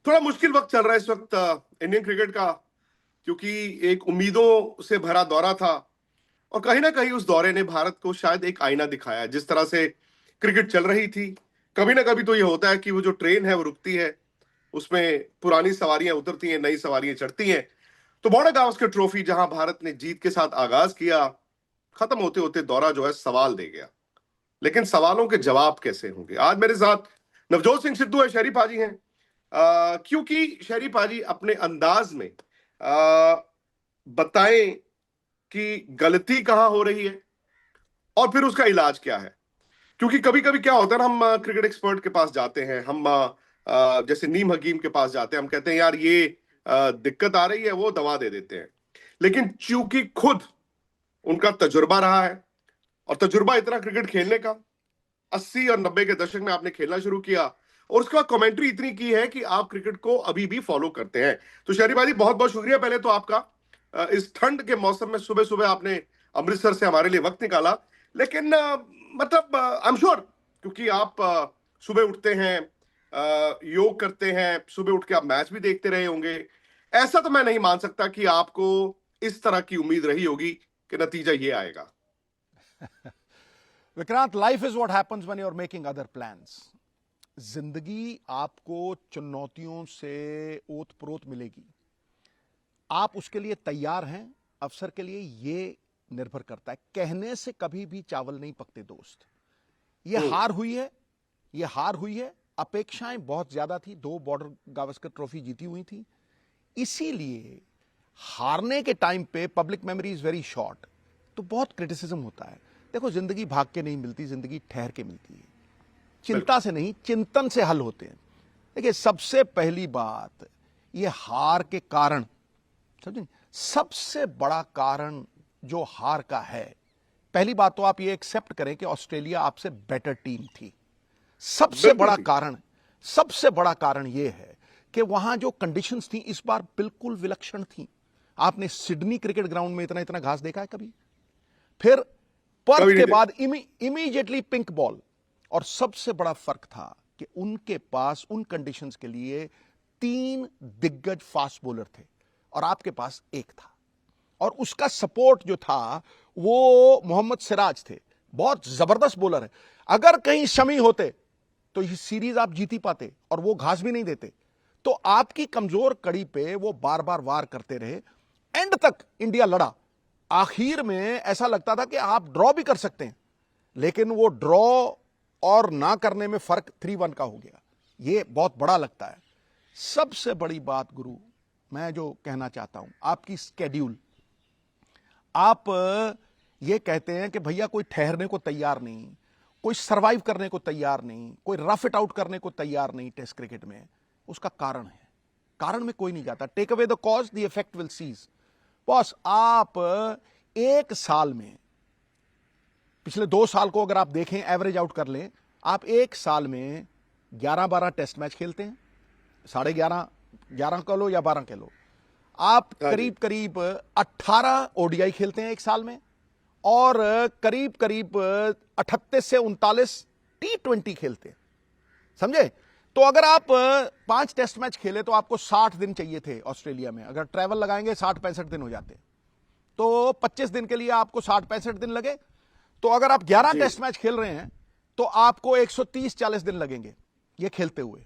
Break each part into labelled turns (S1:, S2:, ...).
S1: थोड़ा मुश्किल वक्त चल रहा है इस वक्त इंडियन क्रिकेट का, क्योंकि एक उम्मीदों से भरा दौरा था और कहीं ना कहीं उस दौरे ने भारत को शायद एक आईना दिखाया। जिस तरह से क्रिकेट चल रही थी, कभी ना कभी तो ये होता है कि वो जो ट्रेन है वो रुकती है, उसमें पुरानी सवारियां उतरती हैं, नई सवारियां चढ़ती हैं। तो बॉर्डर गावस्कर ट्रॉफी जहां भारत ने जीत के साथ आगाज किया, खत्म होते होते दौरा जो है सवाल दे गया। लेकिन सवालों के जवाब कैसे होंगे? आज मेरे साथ नवजोत सिंह सिद्धू है, शहरी पाजी हैं। क्योंकि शहरी पाजी अपने अंदाज में बताएं कि गलती कहां हो रही है और फिर उसका इलाज क्या है। क्योंकि कभी कभी क्या होता है ना, हम क्रिकेट एक्सपर्ट के पास जाते हैं, हम जैसे नीम हकीम के पास जाते हैं, हम कहते हैं यार ये दिक्कत आ रही है, वो दवा दे देते हैं। लेकिन चूंकि खुद उनका तजुर्बा रहा है, और तजुर्बा इतना क्रिकेट खेलने का, 80 और 90 के दशक में आपने खेलना शुरू किया और उसके बाद कमेंट्री इतनी की है कि आप क्रिकेट को अभी भी फॉलो करते हैं। तो शहरी भाई बहुत बहुत शुक्रिया पहले तो आपका। इस ठंड के मौसम में सुबह सुबह आपने अमृतसर से हमारे लिए वक्त निकाला। लेकिन मतलब आई एम श्योर, क्योंकि आप सुबह उठते हैं, योग करते हैं, सुबह उठ के आप मैच भी देखते रहे होंगे। ऐसा तो मैं नहीं मान सकता कि आपको इस तरह की उम्मीद रही होगी कि नतीजा ये आएगा।
S2: Vikrant, life is what happens when you are making other plans. जिंदगी आपको चुनौतियों से ओत प्रोत मिलेगी। आप उसके लिए तैयार हैं? अवसर के लिए ये निर्भर करता है। कहने से कभी भी चावल नहीं पकते दोस्त। ये हार हुई है, ये हार हुई है। अपेक्षाएं बहुत ज्यादा थी, 2 बॉर्डर गावस्कर ट्रॉफी जीती हुई थी, इसीलिए हारने के टाइम पे public memory is very short, तो बहुत क्रिटिसिज्म होता है। देखो, जिंदगी भाग के नहीं मिलती, जिंदगी ठहर के मिलती है। चिंता से नहीं, चिंतन से हल होते हैं। देखिए, सबसे पहली बात, ये हार के कारण, समझे, सबसे बड़ा कारण जो हार का है, पहली बात तो आप ये एक्सेप्ट करें कि ऑस्ट्रेलिया आपसे बेटर टीम थी। सबसे बड़ा कारण, सबसे बड़ा कारण यह है कि वहां जो कंडीशंस थी इस बार बिल्कुल विलक्षण थी। आपने सिडनी क्रिकेट ग्राउंड में इतना इतना घास देखा है कभी? फिर पर्थ के बाद इमीडिएटली पिंक बॉल। और सबसे बड़ा फर्क था कि उनके पास उन कंडीशंस के लिए 3 दिग्गज फास्ट बॉलर थे और आपके पास 1 था। और उसका सपोर्ट जो था वो मोहम्मद सिराज थे, बहुत जबरदस्त बॉलर है। अगर कहीं शमी होते तो ये सीरीज आप जीत ही पाते, और वो घास भी नहीं देते। तो आपकी कमजोर कड़ी पे वो बार बार वार करते रहे। एंड तक इंडिया लड़ा। आखिर में ऐसा लगता था कि आप ड्रॉ भी कर सकते हैं, लेकिन वो ड्रॉ और ना करने में फर्क 3-1 का हो गया। ये बहुत बड़ा लगता है। सबसे बड़ी बात गुरु, मैं जो कहना चाहता हूं, आपकी स्केड्यूल। आप ये कहते हैं कि भैया कोई ठहरने को तैयार नहीं, कोई सरवाइव करने को तैयार नहीं, कोई रफ इट आउट करने को तैयार नहीं टेस्ट क्रिकेट में। उसका कारण है, कारण में कोई नहीं जाता। Take away the cause, the effect will cease. Boss, आप 1 साल में, पिछले 2 साल को अगर आप देखें, एवरेज आउट कर लें, आप 1 साल में 11-12 टेस्ट मैच खेलते हैं। 11.5 कह लो या 12 कह लो। आप करीब करीब 18 ओडीआई खेलते हैं 1 साल में, और करीब करीब 38 से 39 T20 खेलते हैं। समझे? तो अगर आप 5 टेस्ट मैच खेले तो आपको 60 दिन चाहिए थे ऑस्ट्रेलिया में। अगर ट्रैवल लगाएंगे 60-65 दिन हो जाते, तो 25 दिन के लिए आपको 60-65 दिन लगे। तो अगर आप 11 टेस्ट मैच खेल रहे हैं तो आपको 130-40 दिन लगेंगे ये खेलते हुए।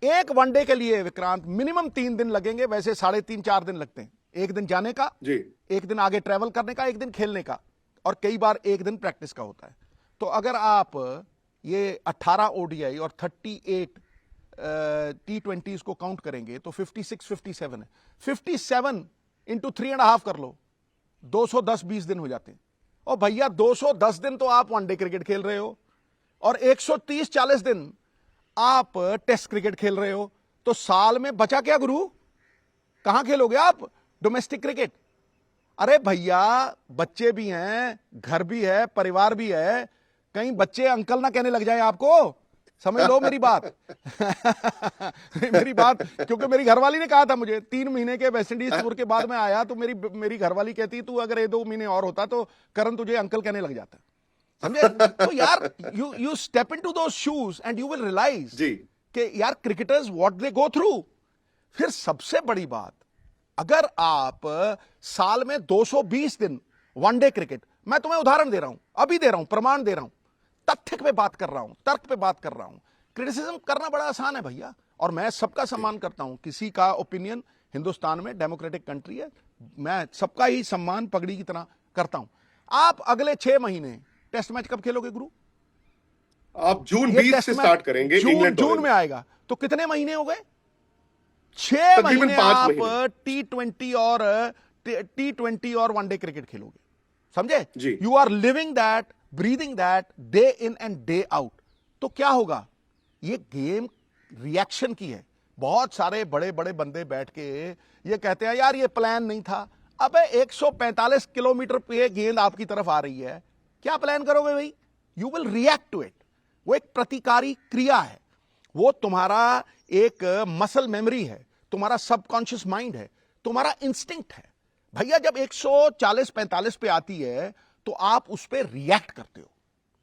S2: एक वनडे के लिए विक्रांत मिनिमम 3 दिन लगेंगे, वैसे 3.5-4 दिन लगते हैं। 1 दिन जाने का, 1 दिन आगे ट्रैवल करने का, 1 दिन खेलने का, और कई बार 1 दिन प्रैक्टिस का होता है। तो अगर आप ये 18 ओडीआई और 38 T20s को काउंट करेंगे तो 56-57 है। 57 इंटू 3.5 कर लो, 210-20 दिन हो जाते हैं। और भैया 210 दिन तो आप वनडे क्रिकेट खेल रहे हो, और 130-40 दिन आप टेस्ट क्रिकेट खेल रहे हो। तो साल में बचा क्या गुरु? कहां खेलोगे आप डोमेस्टिक क्रिकेट? अरे भैया, बच्चे भी हैं, घर भी है, परिवार भी है। कहीं बच्चे अंकल ना कहने लग जाए आपको। समझ लो मेरी बात। मेरी बात, क्योंकि मेरी घरवाली ने कहा था मुझे, 3 महीने के वेस्ट इंडीज टूर के बाद मैं आया तो मेरी घरवाली कहती, तू अगर 1-2 महीने और होता तो करण तुझे अंकल कहने लग जाता। समझे? तो यार, you step into those shoes and you will realise कि यार cricketers what they go through. फिर सबसे बड़ी बात, अगर आप साल में 220 दिन वनडे क्रिकेट, मैं तुम्हें उदाहरण दे रहा हूं, अभी दे रहा हूं, प्रमाण दे रहा हूं, तथ्य पे बात कर रहा हूं, तर्क पे बात कर रहा हूं। क्रिटिसिज्म करना बड़ा आसान है भैया, और मैं सबका सम्मान करता हूं, किसी का ओपिनियन, हिंदुस्तान में डेमोक्रेटिक कंट्री है, मैं सबका ही सम्मान पगड़ी की तरह करता हूं। आप अगले 6 महीने टेस्ट मैच कब खेलोगे गुरु?
S1: आप जून
S2: ये
S1: 20
S2: टेस्ट
S1: से
S2: मैच
S1: स्टार्ट करेंगे इंग्लैंड
S2: जून
S1: दौरे
S2: में आएगा, तो कितने महीने हो गए? 6
S1: तकरीबन
S2: महीने
S1: 5
S2: आप
S1: महीने।
S2: टी20 और वनडे क्रिकेट खेलोगे, समझे?
S1: जी।
S2: You are living that, breathing that, day in and day out. तो क्या होगा? ये गेम रिएक्शन की है। बहुत सारे बड़े बड़े बंदे बैठ के ये कहते हैं यार ये प्लान नहीं था। अबे 145 किलोमीटर पे गेंद आपकी तरफ आ रही है, क्या प्लान करोगे भाई? You will react to it. वो एक प्रतिकारी क्रिया है, वो तुम्हारा एक मसल मेमोरी है, तुम्हारा सबकॉन्शियस माइंड है, तुम्हारा इंस्टिंक्ट है। भैया जब 140-45 पे आती है तो आप उस पर रिएक्ट करते हो,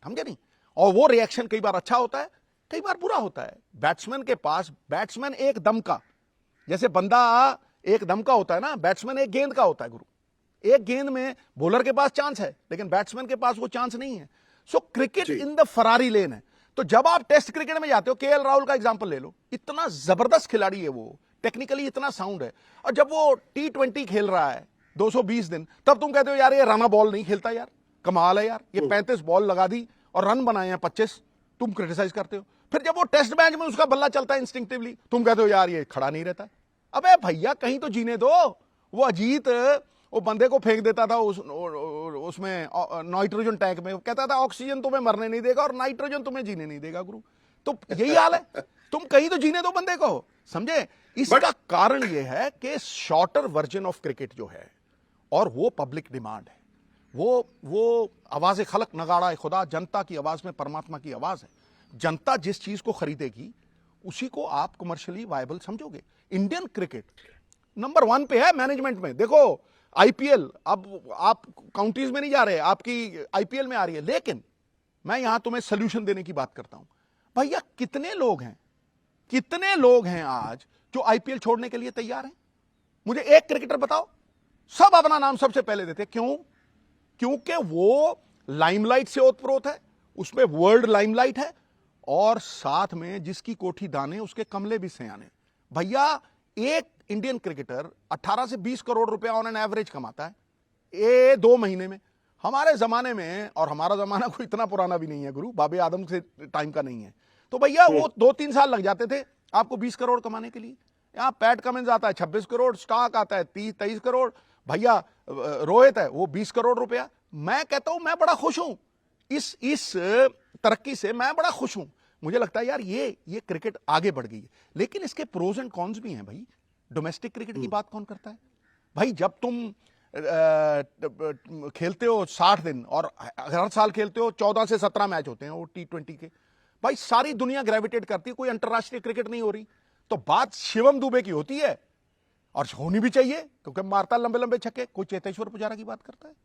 S2: समझे नहीं? और वो रिएक्शन कई बार अच्छा होता है, कई बार बुरा होता है। बैट्समैन के पास, बैट्समैन एक दम का, जैसे बंदा एक दम का होता है ना, बैट्समैन एक गेंद का होता है गुरु। एक गेंद में बॉलर के पास चांस है, लेकिन बैट्समैन के पास वो चांस नहीं है। सो क्रिकेट इन द फरारी लेन है। तो जब आप टेस्ट क्रिकेट में जाते हो, केएल राहुल का एग्जांपल ले लो, इतना जबरदस्त खिलाड़ी है वो, टेक्निकली इतना साउंड है, और जब वो टी20 खेल रहा है 220 दिन, तब तुम कहते हो यार ये रना बॉल नहीं खेलता, यार कमाल है यार, ये 35 बॉल लगा दी और रन बनाए हैं 25, तुम क्रिटिसाइज करते हो। फिर जब वो टेस्ट मैच में उसका बल्ला चलता है इंस्टिंक्टिवली, तुम कहते हो यार ये खड़ा नहीं रहता। अबे भैया कहीं तो जीने दो। वो अजीत वो बंदे को फेंक देता था उसमें नाइट्रोजन टैंक में, कहता था ऑक्सीजन तुम्हें मरने नहीं देगा और नाइट्रोजन तुम्हें जीने नहीं देगा गुरु। तो यही हाल है, तुम कहीं तो जीने दो बंदे को, समझे? इसका कारण यह है कि शॉर्टर वर्जन ऑफ क्रिकेट जो है, और वो पब्लिक डिमांड है, वो आवाज खलक नगाड़ा खुदा, जनता की आवाज में परमात्मा की आवाज है। जनता जिस चीज को खरीदेगी उसी को आप कमर्शियली वायबल समझोगे। इंडियन क्रिकेट नंबर 1 पे है मैनेजमेंट में। देखो आईपीएल, अब आप काउंटीज में नहीं जा रहे, आपकी आईपीएल में आ रही है, लेकिन मैं यहां तुम्हें सोल्यूशन देने की बात करता हूं। भैया कितने लोग हैं आज जो आईपीएल छोड़ने के लिए तैयार हैं? मुझे एक क्रिकेटर बताओ। सब अपना नाम सबसे पहले देते। क्यों? क्योंकि वो लाइमलाइट से ओतप्रोत है, उसमें वर्ल्ड लाइमलाइट है, और साथ में जिसकी कोठी दाने उसके कमले भी सयाने। भैया एक इंडियन क्रिकेटर 18 से 20 करोड़ रुपया ऑन एन एवरेज कमाता है ये 2 महीने में। हमारे जमाने में, और हमारा जमाना कोई इतना पुराना भी नहीं है गुरु, बाबे आदम से टाइम का नहीं है, तो भैया वो 2-3 साल लग जाते थे आपको 20 करोड़ कमाने के लिए। यहां पैट कमिंस आता है 26 करोड़, स्टॉक आता है 30-23 करोड़, भैया रोहित है वो 20 करोड़ रुपया। मैं कहता हूं मैं बड़ा खुश हूं इस तरक्की से, मैं बड़ा खुश हूं। मुझे लगता है यार ये क्रिकेट आगे बढ़ गई है, लेकिन इसके प्रोज एंड कॉन्स भी हैं भाई। डोमेस्टिक क्रिकेट की बात कौन करता है भाई? जब तुम खेलते हो 60 दिन और हर साल खेलते हो, 14 से 17 मैच होते हैं वो टी20 के, भाई सारी दुनिया ग्रेविटेट करती है, कोई अंतरराष्ट्रीय क्रिकेट नहीं हो रही। तो बात शिवम दुबे की होती है, और होनी भी चाहिए, क्योंकि मारता लंबे लंबे छक्के। कोई चेतेश्वर पुजारा की बात करता है?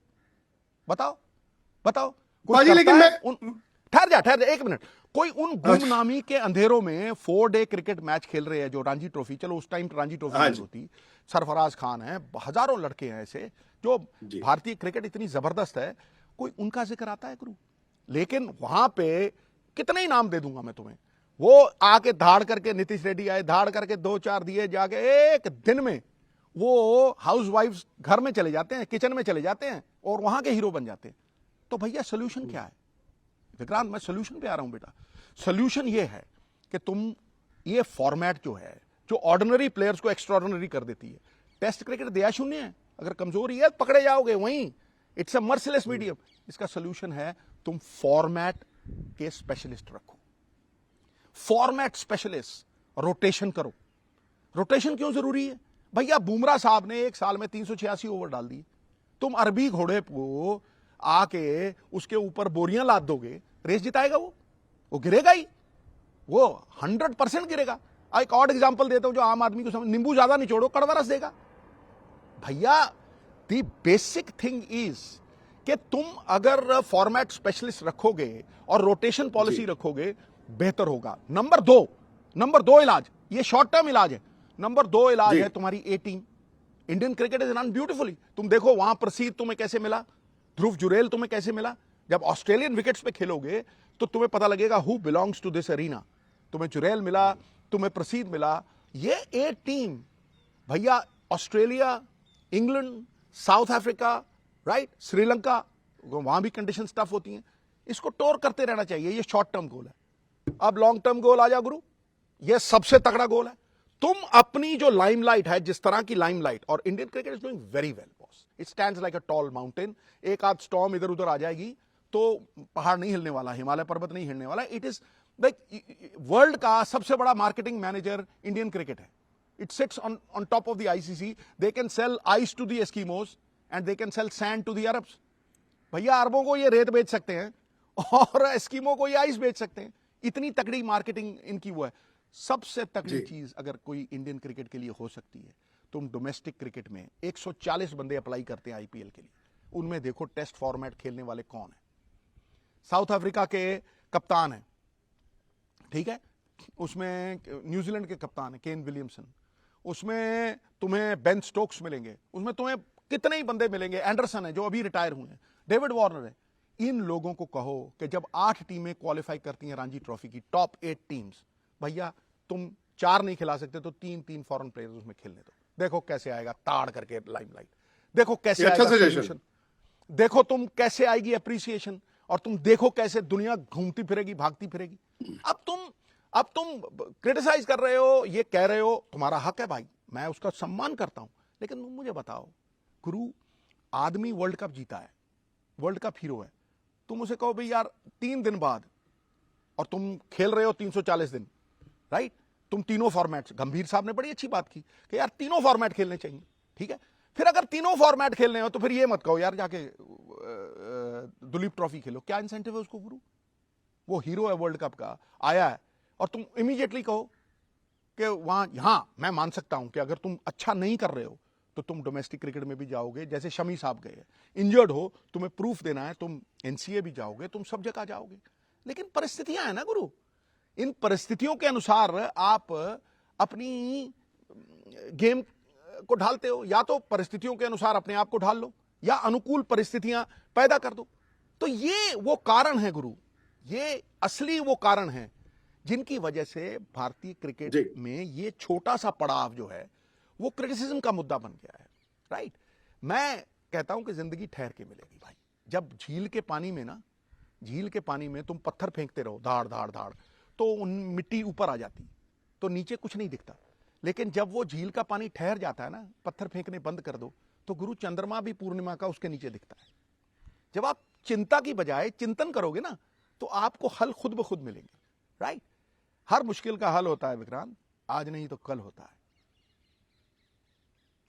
S2: बताओ कोई
S1: लेकिन
S2: ठहर जा 1 मिनट। कोई उन गुमनामी के अंधेरों में 4 डे क्रिकेट मैच खेल रहे हैं जो रणजी ट्रॉफी, चलो उस टाइम रणजी ट्रॉफी नहीं होती, सरफराज खान है, हजारों लड़के हैं ऐसे जो भारतीय क्रिकेट इतनी जबरदस्त है, कोई उनका जिक्र आता है गुरु? लेकिन वहां पे कितने ही नाम दे दूंगा मैं तुम्हें, वो आके धाड़ करके, नीतीश रेड्डी आए, धाड़ करके 2-4 दिए, जाके एक दिन में वो हाउस वाइफ घर में चले जाते हैं, किचन में चले जाते हैं, और वहां के हीरो बन जाते हैं। तो भैया सोल्यूशन क्या है विक्रांत? मैं सोल्यूशन पे आ रहा हूं बेटा। सोल्यूशन ये है कि तुम ये फॉर्मेट जो है, जो ऑर्डिनरी प्लेयर्स को एक्स्ट्राऑर्डिनरी कर देती है, टेस्ट क्रिकेट दया शून्य है, अगर कमजोरी है पकड़े जाओगे वहीं, इट्स अ मर्सिलेस मीडियम। इसका सोल्यूशन है तुम फॉर्मेट के स्पेशलिस्ट रखो, फॉर्मेट स्पेशलिस्ट, रोटेशन करो। रोटेशन क्यों जरूरी है भैया? बुमराह साहब ने एक साल में 386 ओवर डाल दिए, तुम अरबी घोड़े को आके उसके ऊपर बोरियां लाद दोगे, रेस जिताएगा वो गिरेगा ही, वो 100% गिरेगा। एक और एग्जांपल देता हूं जो आम आदमी को समझ, नींबू ज्यादा निचोड़ो कड़वा रस देगा। भैया द बेसिक थिंग इज कि तुम अगर फॉर्मेट स्पेशलिस्ट रखोगे और रोटेशन पॉलिसी रखोगे, बेहतर होगा। नंबर 2 इलाज, ये शॉर्ट टर्म इलाज है। नंबर 2 इलाज
S1: जी
S2: है तुम्हारी A team. Indian cricket is run beautifully. तुम देखो वहां प्रसीद तुम्हें कैसे मिला, ध्रुव जुरेल तुम्हें कैसे मिला। जब ऑस्ट्रेलियन विकेट्स पे खेलोगे तो तुम्हें पता लगेगा who belongs to this arena. तुम्हें जुरेल मिला, तुम्हें प्रसीद मिला। ये ए टीम भैया, Australia, England, South Africa, right, Sri Lanka, वहां भी कंडीशन टफ होती हैं। इसको टोर करते रहना चाहिए। ये शॉर्ट टर्म गोल है। अब लॉन्ग टर्म गोल आ जा गुरु, ये सबसे तगड़ा गोल है। तुम अपनी जो लाइमलाइट है, जिस तरह की लाइमलाइट, और Indian cricket is doing very well boss, it stands like a tall mountain. एक आध स्टॉर्म इधर उधर आ जाएगी तो पहाड़ नहीं हिलने वाला, हिमालय पर्वत नहीं हिलने वाला। इट इज लाइक वर्ल्ड का सबसे बड़ा मार्केटिंग मैनेजर इंडियन क्रिकेट है। It sits on top of the ICC. They can sell ice to the Eskimos and they can sell sand to the Arabs. भैया अरबों को ये रेत बेच सकते हैं और एस्किमो को ये आइस बेच सकते हैं। इतनी तगड़ी मार्केटिंग इनकी वो है। सबसे तगड़ी चीज अगर कोई इंडियन क्रिकेट के लिए हो सकती है, तुम डोमेस्टिक क्रिकेट में 140 बंदे अप्लाई करते हैं आईपीएल के लिए, उनमें देखो टेस्ट फॉर्मेट खेलने वाले कौन है। साउथ अफ्रीका के कप्तान है, ठीक है, उसमें न्यूजीलैंड के कप्तान है केन विलियमसन, उसमें तुम्हें बेन स्टोक्स मिलेंगे, उसमें तुम्हें कितने ही बंदे मिलेंगे, एंडरसन है जो अभी रिटायर हुए हैं, डेविड वार्नर है। इन लोगों को कहो कि जब 8 टीमें क्वालिफाई करती हैं रणजी ट्रॉफी की, टॉप 8 टीम्स, भैया तुम 4 नहीं खिला सकते तो 3-3 फॉरेन प्लेयर्स उसमें खेलने दो। देखो कैसे आएगा ताड़ करके लाइमलाइट, देखो कैसे
S1: अच्छा
S2: आएगा
S1: सजेशन।
S2: solution, देखो तुम कैसे आएगी अप्रिसिएशन, और तुम देखो कैसे दुनिया घूमती फिरेगी, भागती फिरेगी। अब तुम क्रिटिसाइज कर रहे हो, ये कह रहे हो, तुम्हारा हक है भाई, मैं उसका सम्मान करता हूं, लेकिन तुम मुझे बताओ गुरु, आदमी वर्ल्ड कप जीता है, वर्ल्ड कप हीरो है, तुम उसे कहो भाई यार 3 दिन बाद, और तुम खेल रहे हो 340 दिन, राइट, तुम तीनों फॉर्मेट, गंभीर साहब ने बड़ी अच्छी बात की कि यार तीनों फॉर्मेट खेलने चाहिए, ठीक है। फिर अगर तीनों फॉर्मेट खेलने हो तो फिर ये मत कहो यार जाके दुलीप ट्रॉफी खेलो। क्या इंसेंटिव है उसको गुरु? वो हीरो है वर्ल्ड कप का, आया है, और तुम इमीडिएटली कहो कि वहां, यहां मैं मान सकता हूं कि अगर तुम अच्छा नहीं कर रहे हो तो तुम डोमेस्टिक क्रिकेट में भी जाओगे, जैसे शमी साहब गए, इंजर्ड हो, तुम्हें प्रूफ देना है, तुम एनसीए भी जाओगे, तुम सब जगह जाओगे। लेकिन परिस्थितियां हैं ना गुरु, इन परिस्थितियों के अनुसार आप अपनी गेम को ढालते हो। या तो परिस्थितियों के अनुसार अपने आप को ढाल लो, या अनुकूल परिस्थितियां पैदा कर दो। तो ये वो कारण है गुरु, ये असली वो कारण है जिनकी वजह से भारतीय क्रिकेट में ये छोटा सा पड़ाव जो है वो क्रिटिसिज्म का मुद्दा बन गया है, राइट। मैं कहता हूं कि जिंदगी ठहर के मिलेगी भाई। जब झील के पानी में ना, झील के पानी में तुम पत्थर फेंकते रहो धाड़ धाड़ धाड़, तो उन मिट्टी ऊपर आ जाती, तो नीचे कुछ नहीं दिखता। लेकिन जब वो झील का पानी ठहर जाता है ना, पत्थर फेंकने बंद कर दो, तो गुरु चंद्रमा भी पूर्णिमा का उसके नीचे दिखता है। जब आप चिंता की बजाय चिंतन करोगे ना, तो आपको हल खुद ब खुद मिलेंगे, राइट। हर मुश्किल का हल होता है विक्रांत, आज नहीं तो कल होता है।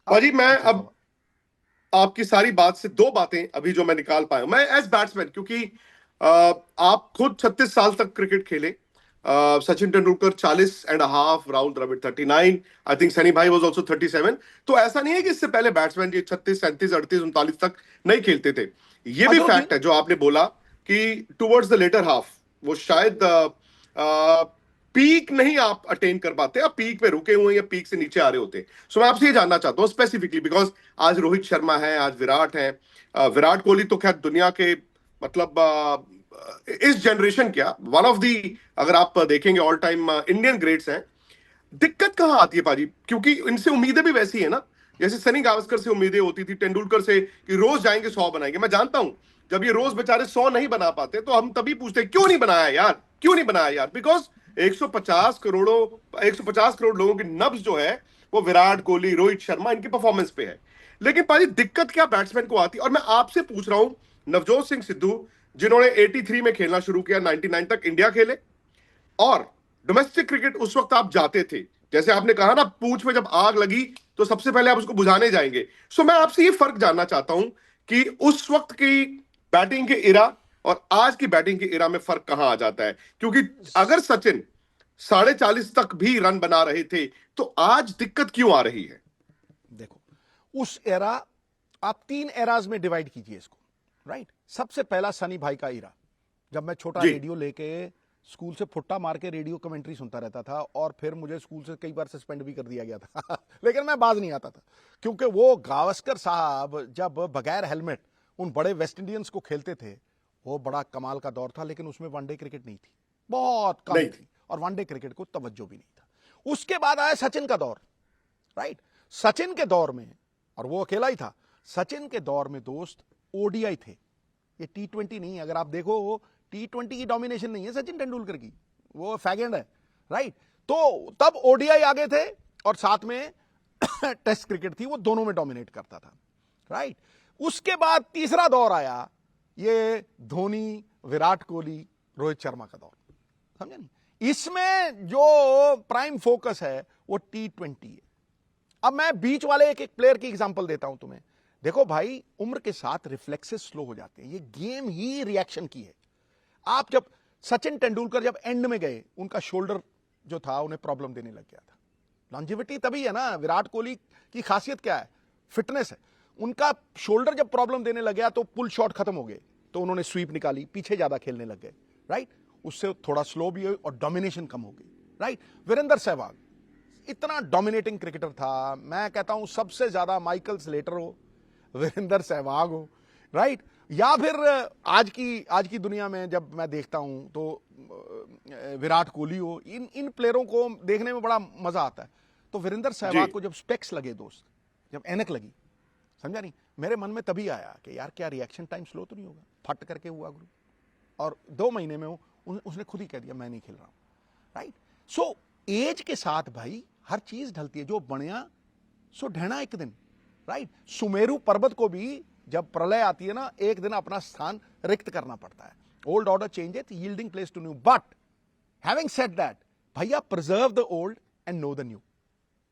S1: भाजी मैं अब आपकी सारी बात से 2 बातें अभी जो मैं निकाल पाया हूं, मैं एज बैट्समैन, क्योंकि आप खुद 36 साल तक क्रिकेट खेले, Sachin Tendulkar 40.5 round rabbit 39, I think Sunny भाई वाज आल्सो 37। तो ऐसा नहीं है कि इससे पहले बैट्समैन ये 36, 37, 38, 39 तक नहीं खेलते थे। ये भी फैक्ट है जो आपने बोला कि टुवर्ड्स द लेटर हाफ वो शायद पीक नहीं आप अटेन कर पाते, आप पीक पे रुके हुए या पीक से नीचे आ रहे होते। सो मैं आपसे ये जानना चाहता हूँ स्पेसिफिकली, बिकॉज आज रोहित शर्मा है, आज विराट है, विराट कोहली तो खैर दुनिया के मतलब इस जनरेशन क्या वन ऑफ दी, अगर आप देखेंगे ऑल टाइम इंडियन ग्रेट्स हैं। दिक्कत कहां आती है पाजी? क्योंकि इनसे उम्मीदें भी वैसी है ना, जैसे सनी गावस्कर से उम्मीदें होती थी, तेंदुलकर से कि रोज जाएंगे 100 बनाएंगे। मैं जानता हूं जब ये रोज बेचारे 100 नहीं बना पाते तो हम तभी पूछते क्यों नहीं बनाया यार, क्यों नहीं बनाया यार, बिकॉज 150 करोड़ लोगों की नब्ज जो है वो विराट कोहली, रोहित शर्मा, इनकी परफॉर्मेंस पे है। लेकिन पाजी दिक्कत क्या बैट्समैन को आती है, और मैं आपसे पूछ रहा हूं नवजोत सिंह सिद्धू जिन्होंने 83 में खेलना शुरू किया, 99 तक इंडिया खेले, और डोमेस्टिक क्रिकेट उस वक्त आप जाते थे, जैसे आपने कहा ना पूंछ में जब आग लगी तो सबसे पहले आप उसको बुझाने जाएंगे। सो मैं आपसे ये फर्क जानना चाहता हूं कि उस वक्त की बैटिंग के इरा और आज की बैटिंग के इरा में फर्क कहां आ जाता है? क्योंकि अगर सचिन 40.5 तक भी रन बना रहे थे तो आज दिक्कत क्यों आ रही है?
S2: देखो, उस एरा आप 3 एराज में डिवाइड कीजिए इसको, राइट। सबसे पहला सनी भाई का इरा, जब मैं छोटा रेडियो लेके स्कूल से फुट्टा मार के रेडियो कमेंट्री सुनता रहता था, और फिर मुझे स्कूल से कई बार सस्पेंड भी कर दिया गया था लेकिन मैं बाज नहीं आता था, क्योंकि वो गावस्कर साहब जब बगैर हेलमेट उन बड़े वेस्ट इंडियंस को खेलते थे, वो बड़ा कमाल का दौर था। लेकिन उसमें वनडे क्रिकेट नहीं थी, बहुत कम
S1: नहीं
S2: थी, और वनडे क्रिकेट को तवज्जो भी नहीं था। उसके बाद आया सचिन का दौर, राइट। सचिन के दौर में, और वो अकेला ही था, सचिन के दौर में दोस्त ओडीआई थे, ये टी20 नहीं। अगर आप देखो, वो टी20 की डोमिनेशन नहीं है सचिन तेंदुलकर की, वो फैगेंड है, राइट। तो तब ओडीआई आगे थे, और साथ में टेस्ट क्रिकेट थी, वो दोनों में डोमिनेट करता था, राइट। उसके बाद तीसरा दौर आया, ये धोनी, विराट कोहली, रोहित शर्मा का दौर, समझे नहीं। इसमें जो प्राइम फोकस है वो टी20 है। अब मैं बीच वाले एक एक प्लेयर की एग्जांपल देता हूं तुम्हें। देखो भाई, उम्र के साथ रिफ्लेक्सेस स्लो हो जाते हैं, ये गेम ही रिएक्शन की है। आप जब सचिन तेंदुलकर जब एंड में गए, उनका शोल्डर जो था उन्हें प्रॉब्लम देने लग गया था। लॉन्जिविटी तभी है ना, विराट कोहली की खासियत क्या है, फिटनेस है। उनका शोल्डर जब प्रॉब्लम देने लग गया तो पुल शॉट खत्म हो गए, तो उन्होंने स्वीप निकाली, पीछे ज्यादा खेलने लग गए, राइट। उससे थोड़ा स्लो भी हुई और डोमिनेशन कम हो गई, राइट। वीरेंद्र सहवाग इतना डोमिनेटिंग क्रिकेटर था, मैं कहता हूं सबसे ज्यादा माइकल स्लेटर हो, वीरेंद्र सहवाग हो, राइट। या फिर आज की दुनिया में जब मैं देखता हूं तो विराट कोहली हो, इन प्लेयरों को देखने में बड़ा मजा आता है। तो वीरेंद्र सहवाग को जब स्पेक्स लगे दोस्त, जब ऐनक लगी, समझा नहीं, मेरे मन में तभी आया कि यार क्या रिएक्शन टाइम स्लो तो नहीं होगा, फट करके हुआ गुरु। और 2 महीने में उसने खुद ही कह दिया मैं नहीं खेल रहा हूं, राइट। सो एज के साथ भाई हर चीज ढलती है, जो बनिया सो ढहना एक दिन, राइट। सुमेरु पर्वत को भी जब प्रलय आती है ना, एक दिन अपना स्थान रिक्त करना पड़ता है। Old order changes, yielding place to new, but having said that, भैया preserve the old and know the new.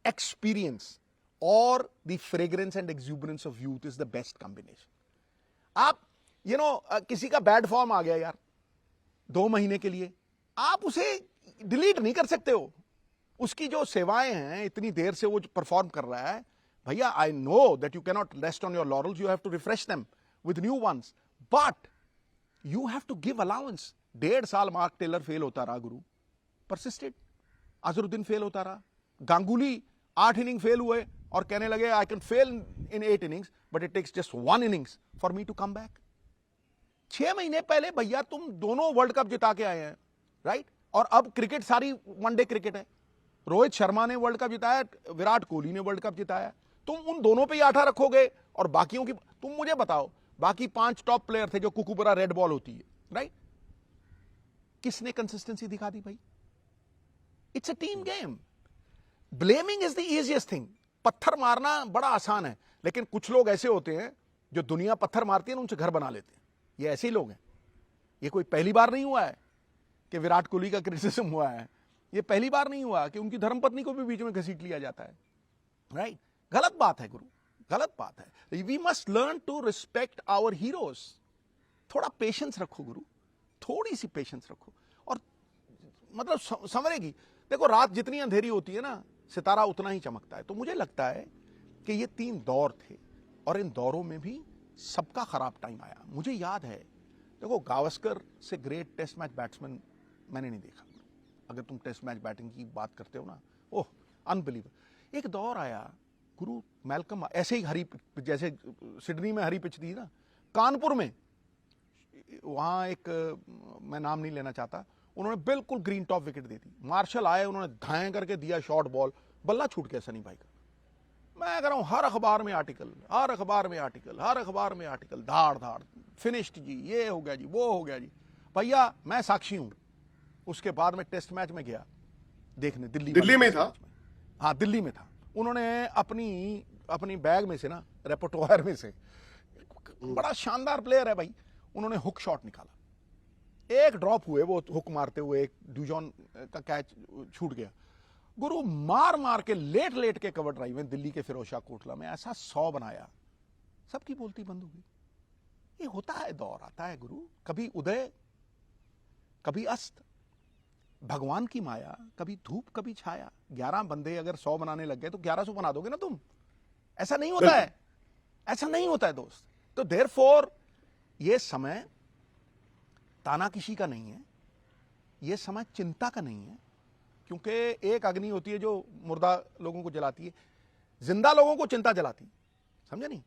S2: Experience और the fragrance and exuberance of youth is the best combination. आप किसी का बैड फॉर्म आ गया यार 2 महीने के लिए, आप उसे डिलीट नहीं कर सकते हो। उसकी जो सेवाएं हैं, इतनी देर से वो परफॉर्म कर रहा है, भैया I know that you can not rest on your laurels, you have to refresh them with new ones, but you have to give allowance. 1.5 साल मार्क टेलर फेल होता रहा गुरु, परसिस्टेड। अजरुद्दीन फेल होता रहा, गांगुली 8 इनिंग फेल हुए और कहने लगे I can fail in 8 innings but it takes just 1 innings for me to come back. 6 महीने पहले भैया तुम दोनों वर्ल्ड कप जिता के आए हैं, राइट। और अब क्रिकेट सारी वनडे क्रिकेट है। रोहित शर्मा ने वर्ल्ड कप जिताया, विराट कोहली ने वर्ल्ड कप जिताया, तुम उन दोनों पे ही आठा रखोगे, और बाकियों की तुम मुझे बताओ, बाकी 5 टॉप प्लेयर थे जो कुकुबरा रेड बॉल होती है, राइट। किसने कंसिस्टेंसी दिखा दी भाई? It's a team game. Blaming is the easiest thing. पत्थर मारना बड़ा आसान है, लेकिन कुछ लोग ऐसे होते हैं जो दुनिया पत्थर मारती है ना, उनसे घर बना लेते हैं। ये ऐसे ही लोग हैं। ये कोई पहली बार नहीं हुआ है कि विराट कोहली का क्रिटिसिज्म हुआ है, ये पहली बार नहीं हुआ कि उनकी धर्मपत्नी को भी बीच में घसीट लिया जाता है, राइट। गलत बात है गुरु, गलत बात है। We must learn to respect our heroes. थोड़ा पेशेंस रखो गुरु, थोड़ी सी पेशेंस रखो, और मतलब संवरेगी। देखो, रात जितनी अंधेरी होती है ना, सितारा उतना ही चमकता है। तो मुझे लगता है कि ये 3 दौर थे, और इन दौरों में भी सबका खराब टाइम आया। मुझे याद है, देखो, गावस्कर से ग्रेट टेस्ट मैच बैट्समैन मैंने नहीं देखा। अगर तुम टेस्ट मैच बैटिंग की बात करते हो ना, ओह अनबिलीवेबल। एक दौर आया गुरु, मैल्कम ऐसे ही हरी, जैसे सिडनी में हरी पिच दी ना, कानपुर में वहां एक, मैं नाम नहीं लेना चाहता, उन्होंने बिल्कुल ग्रीन टॉप विकेट दे दी। मार्शल आए, उन्होंने धाएं करके दिया शॉर्ट बॉल, बल्ला छूट गया सनी भाई का। मैं कह रहा हूं, हर अखबार में आर्टिकल, हर अखबार में आर्टिकल, हर अखबार में आर्टिकल, धाड़ धाड़, फिनिश्ड जी, ये हो गया जी, वो हो गया जी। भैया मैं साक्षी हूं, उसके बाद में टेस्ट मैच में गया देखने, दिल्ली
S1: में था।
S2: हाँ, दिल्ली में था। उन्होंने अपनी बैग में से ना, रेपर्टोयर में से, बड़ा शानदार प्लेयर है भाई, उन्होंने हुक शॉट निकाला, एक ड्रॉप हुए, वो हुक मारते हुए एक ड्यूजॉन का कैच छूट गया। गुरु मार मार के लेट के कवर ड्राइव में दिल्ली के फिरोजशाह कोटला में ऐसा 100 बनाया, सबकी बोलती बंद हो गई। ये होता है, दौर आता है गुरु, कभी उदय कभी अस्त, भगवान की माया, कभी धूप कभी छाया। 11 बंदे अगर 100 बनाने लग गए तो 1100 बना दोगे ना तुम। ऐसा नहीं होता है, ऐसा नहीं होता है दोस्त। तो देयरफॉर ये समय तानाकिशी का नहीं है, ये समय चिंता का नहीं है, क्योंकि एक अग्नि होती है जो मुर्दा लोगों को जलाती है, जिंदा लोगों को चिंता जलाती है, समझे नहीं?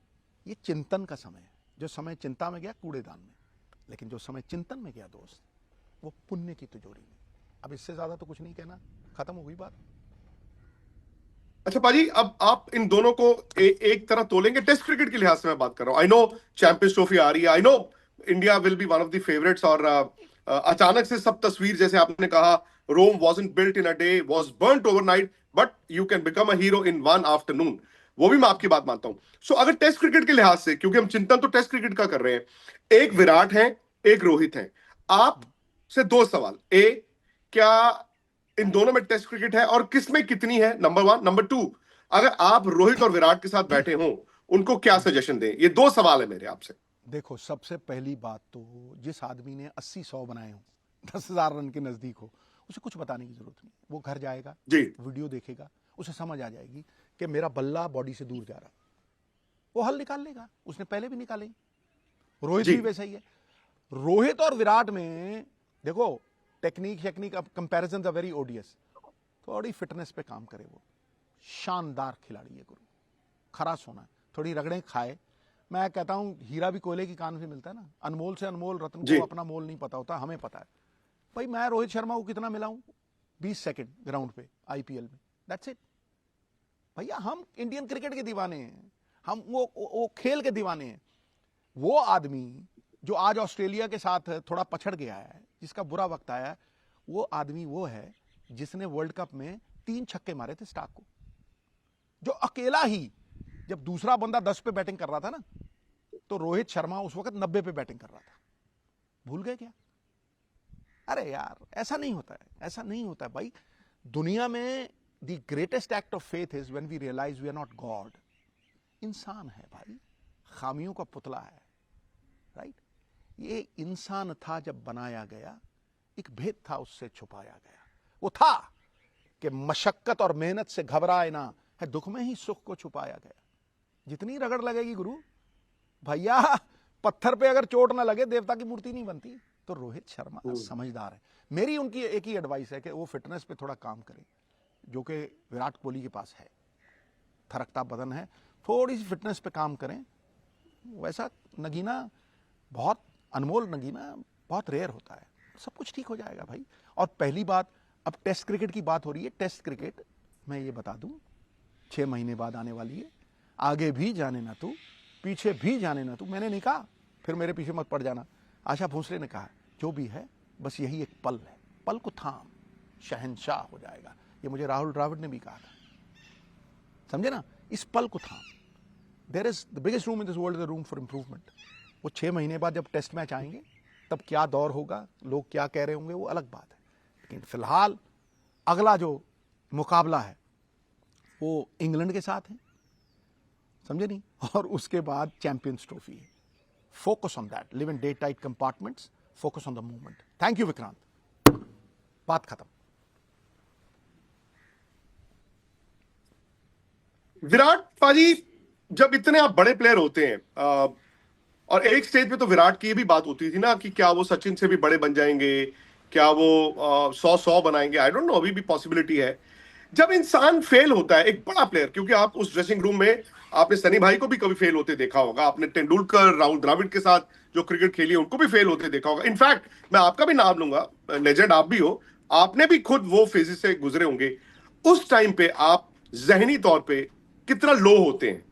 S2: ये चिंतन का समय है। जो समय चिंता में गया कूड़ेदान में, लेकिन जो समय चिंतन में गया दोस्त, वो पुण्य की तिजोरी में। अब इससे ज्यादा तो कुछ नहीं कहना, खत्म हो गई बात।
S1: अच्छा पाजी, अब आप इन दोनों को एक तरह तोलेंगे? टेस्ट क्रिकेट के लिहाज से मैं बात कर रहा हूं। आई नो चैंपियंस ट्रॉफी आ रही है, I know India will be one of the favourites, और अचानक से सब तस्वीर, जैसे आपने कहा, रोम wasn't built in a day, was burnt overnight, but you can become a hero in one afternoon। वो भी मैं आपकी बात मानता हूं। सो अगर टेस्ट क्रिकेट के लिहाज से, क्योंकि हम चिंतन तो टेस्ट क्रिकेट का कर रहे हैं, एक विराट है, एक रोहित है, आप से दो सवाल। क्या इन दोनों में टेस्ट क्रिकेट है और किसमें कितनी है? Number one. नंबर टू, अगर आप रोहित और विराट के साथ बैठे हो, उनको क्या सजेशन दें? ये दो सवाल है मेरे आपसे।
S2: देखो, सबसे पहली बात तो, जिस आदमी ने 80-100 बनाए हो, 10,000 रन के नजदीक हो, उसे कुछ बताने की जरूरत नहीं। वो घर जाएगा
S1: जी,
S2: वीडियो देखेगा, उसे समझ आ जाएगी कि मेरा बल्ला बॉडी से दूर जा रहा, वो हल निकाल लेगा। उसने पहले भी निकाले। रोहित
S1: जी,
S2: भी वैसा ही है। रोहित और विराट में देखो, टेक्निक अब कंपैरिजन आर वेरी ओडियस। थोड़ी फिटनेस पे काम करे, वो शानदार खिलाड़ी है गुरु, खरा सोना है। थोड़ी रगड़े खाए। मैं कहता हूं हीरा भी कोयले की कान से मिलता है ना। अनमोल से अनमोल रत्न
S1: जी,
S2: को अपना मोल नहीं पता होता, हमें पता है भाई। मैं रोहित शर्मा को कितना मिला हूं? 20 सेकंड ग्राउंड पे आईपीएल में, दैट्स इट। भैया हम इंडियन क्रिकेट के दीवाने हैं, हम वो खेल के दीवाने हैं। वो आदमी जो आज ऑस्ट्रेलिया के साथ थोड़ा पछड़ गया है, जिसका बुरा वक्त आया है, वो आदमी वो है जिसने वर्ल्ड कप में 3 छक्के मारे थे स्टार्क को, जो अकेला ही, जब दूसरा बंदा 10 पे बैटिंग कर रहा था ना, तो रोहित शर्मा उस वक्त 90 पे बैटिंग कर रहा था। भूल गए क्या? अरे यार, ऐसा नहीं होता है, ऐसा नहीं होता है भाई। दुनिया में the greatest act of faith is when we realise we are not God. इंसान है भाई, खामियों का पुतला है, राइट? ये इंसान था जब बनाया गया, एक भेद था उससे छुपाया गया। वो था कि मशक्कत और मेहनत से घबराए ना, है दुख में ही सुख को छुपाया गया। जितनी रगड़ लगेगी गुरु भैया, पत्थर पे अगर चोट ना लगे देवता की मूर्ति नहीं बनती। तो रोहित शर्मा समझदार है। मेरी उनकी एक ही एडवाइस है कि वो फिटनेस पे थोड़ा काम करें, जो कि विराट कोहली के पास है। थरकता बदन है, थोड़ी सी फिटनेस पे काम करें। वैसा नगीना, बहुत अनमोल नगीना बहुत रेयर होता है। सब कुछ ठीक हो जाएगा भाई। और पहली बात, अब टेस्ट क्रिकेट की बात हो रही है। टेस्ट क्रिकेट मैं ये बता दूं, 6 महीने बाद आने वाली है। आगे भी जाने ना तू, पीछे भी जाने ना तू। मैंने नहीं कहा फिर मेरे पीछे मत पड़ जाना। आशा भोसले ने कहा जो भी है बस यही एक पल है, पल को थाम, शहंशाह हो जाएगा। ये मुझे राहुल द्रविड़ ने भी कहा था, समझे ना? इस पल को थाम। There is the biggest room in this world, the room for improvement. वो 6 महीने बाद जब टेस्ट मैच आएंगे, तब क्या दौर होगा, लोग क्या कह रहे होंगे, वो अलग बात है। लेकिन फिलहाल अगला जो मुकाबला है वो इंग्लैंड के साथ है, समझे नहीं? और उसके बाद चैंपियंस ट्रॉफी है। Focus on that, live in day tight compartments, focus on the movement. Thank you Vikrant, बात खत्म।
S1: विराट पाजी, जब इतने आप बड़े प्लेयर होते हैं, और एक स्टेज पे तो विराट की भी बात होती थी ना कि क्या वो सचिन से भी बड़े बन जाएंगे, क्या वो 100 बनाएंगे। आई डोंट नो, अभी भी पॉसिबिलिटी है। जब इंसान फेल होता है, एक बड़ा प्लेयर, क्योंकि आप उस ड्रेसिंग रूम में आपने सनी भाई को भी कभी फेल होते देखा होगा, आपने तेंदुलकर, राहुल द्रविड़ के साथ जो क्रिकेट खेली है उनको भी फेल होते देखा होगा। इनफैक्ट मैं आपका भी नाम लूंगा, लेजेंड आप भी हो, आपने भी खुद वो फेजेस से गुजरे होंगे। उस टाइम पे आप जहनी तौर पे कितना लो होते हैं?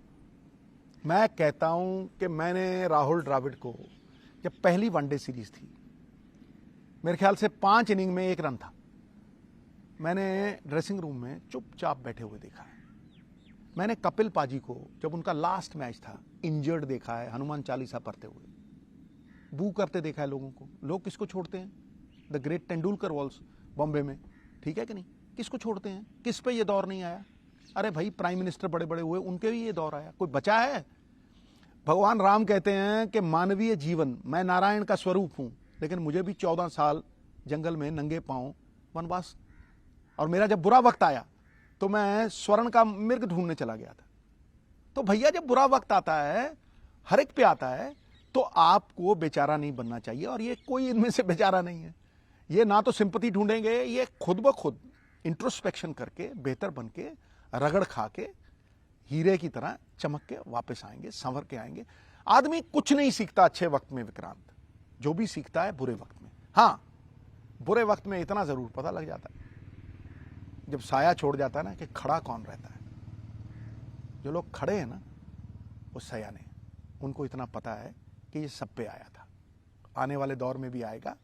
S2: मैं कहता हूं कि मैंने राहुल द्रविड़ को, जब पहली वनडे सीरीज थी, मेरे ख्याल से 5 इनिंग में 1 रन था, मैंने ड्रेसिंग रूम में चुपचाप बैठे हुए देखा है। मैंने कपिल पाजी को जब उनका लास्ट मैच था इंजर्ड देखा है, हनुमान चालीसा पढ़ते हुए, बू करते देखा है लोगों को। लोग किसको छोड़ते हैं? The great Tendulkar walls Bombay में, ठीक है कि नहीं? किसको छोड़ते हैं? किस पे ये दौर नहीं आया? अरे भाई, प्राइम मिनिस्टर बड़े बड़े हुए, उनके भी ये दौर आया। कोई बचा है? भगवान राम कहते हैं कि मानवीय जीवन, मैं नारायण का स्वरूप हूं, लेकिन मुझे भी 14 साल जंगल में नंगे पांव वनवास, और मेरा जब बुरा वक्त आया तो मैं स्वर्ण का मिर्ग ढूंढने चला गया था। तो भैया, जब बुरा वक्त आता है, हर एक पे आता है, तो आपको बेचारा नहीं बनना चाहिए। और ये कोई इनमें से बेचारा नहीं है। ये ना तो सिंपैथी ढूंढेंगे, ये खुद ब खुद इंट्रोस्पेक्शन करके बेहतर बन के रगड़ खा के हीरे की तरह चमक के वापस आएंगे, संवर के आएंगे। आदमी कुछ नहीं सीखता अच्छे वक्त में विक्रांत, जो भी सीखता है बुरे वक्त में। हाँ, बुरे वक्त में इतना जरूर पता लग जाता है, जब साया छोड़ जाता है ना, कि खड़ा कौन रहता है। जो लोग खड़े हैं ना वो सयाने, उनको इतना पता है कि ये सब पे आया था, आने वाले दौर में भी आएगा।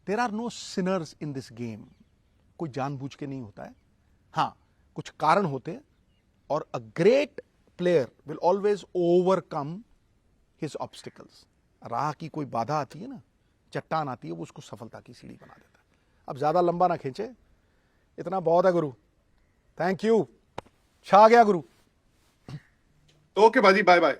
S2: There are no sinners in this game. कोई जानबूझ के नहीं होता है, हाँ कुछ कारण होते, और a great player will always overcome his obstacles. राह की कोई बाधा आती है ना, चट्टान आती है, वो उसको सफलता की सीढ़ी बना देता है। अब ज्यादा लंबा ना खींचे, इतना बहुत है गुरु। थैंक यू, छा गया गुरु।
S1: ओके बाजी, बाय बाय।